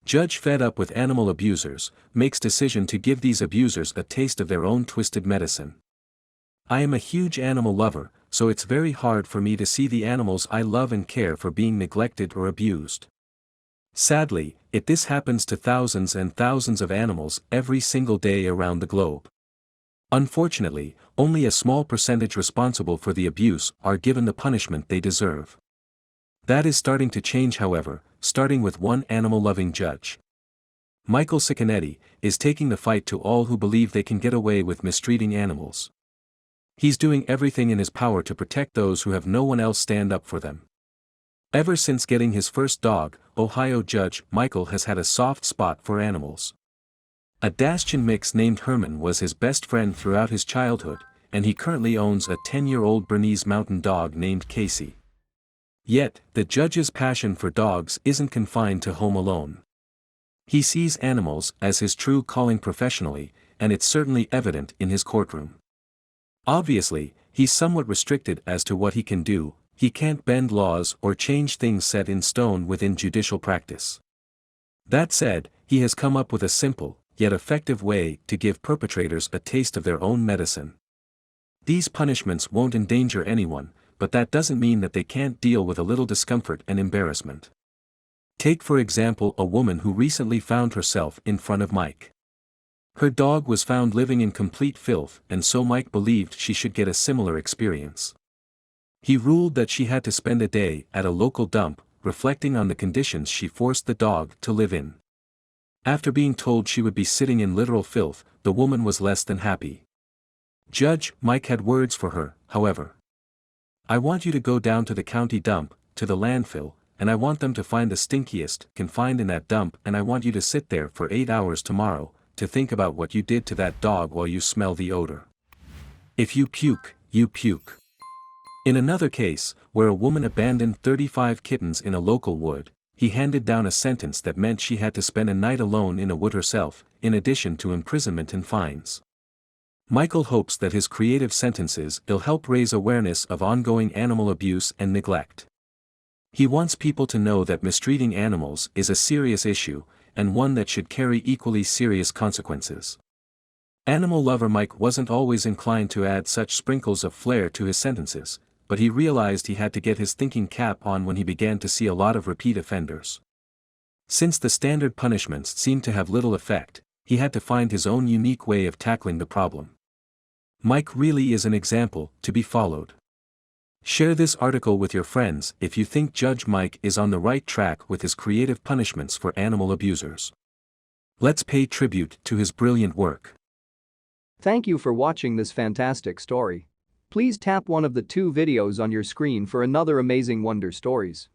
Judge fed up with animal abusers, makes decision to give these abusers a taste of their own twisted medicine. I am a huge animal lover, so it's very hard for me to see the animals I love and care for being neglected or abused. Sadly, this happens to thousands and thousands of animals every single day around the globe. Unfortunately, only a small percentage responsible for the abuse are given the punishment they deserve. That is starting to change, however, starting with one animal-loving judge. Michael Cicconetti is taking the fight to all who believe they can get away with mistreating animals. He's doing everything in his power to protect those who have no one else stand up for them. Ever since getting his first dog, Ohio Judge Michael has had a soft spot for animals. A Daschen mix named Herman was his best friend throughout his childhood, and he currently owns a 10-year-old Bernese mountain dog named Casey. Yet, the judge's passion for dogs isn't confined to home alone. He sees animals as his true calling professionally, and it's certainly evident in his courtroom. Obviously, he's somewhat restricted as to what he can do. He can't bend laws or change things set in stone within judicial practice. That said, he has come up with a simple, yet effective way to give perpetrators a taste of their own medicine. These punishments won't endanger anyone, but that doesn't mean that they can't deal with a little discomfort and embarrassment. Take for example a woman who recently found herself in front of Mike. Her dog was found living in complete filth, and so Mike believed she should get a similar experience. He ruled that she had to spend a day at a local dump, reflecting on the conditions she forced the dog to live in. After being told she would be sitting in literal filth, the woman was less than happy. Judge Mike had words for her, however. "I want you to go down to the county dump, to the landfill, and I want them to find the stinkiest confined in that dump, and I want you to sit there for 8 hours tomorrow, to think about what you did to that dog while you smell the odor. If you puke, you puke." In another case, where a woman abandoned 35 kittens in a local wood, he handed down a sentence that meant she had to spend a night alone in a wood herself, in addition to imprisonment and fines. Michael hopes that his creative sentences will help raise awareness of ongoing animal abuse and neglect. He wants people to know that mistreating animals is a serious issue, and one that should carry equally serious consequences. Animal lover Mike wasn't always inclined to add such sprinkles of flair to his sentences, but he realized he had to get his thinking cap on when he began to see a lot of repeat offenders. Since the standard punishments seemed to have little effect, he had to find his own unique way of tackling the problem. Mike really is an example to be followed. Share this article with your friends if you think Judge Mike is on the right track with his creative punishments for animal abusers. Let's pay tribute to his brilliant work. Thank you for watching this fantastic story. Please tap one of the 2 videos on your screen for another amazing Wonder Stories.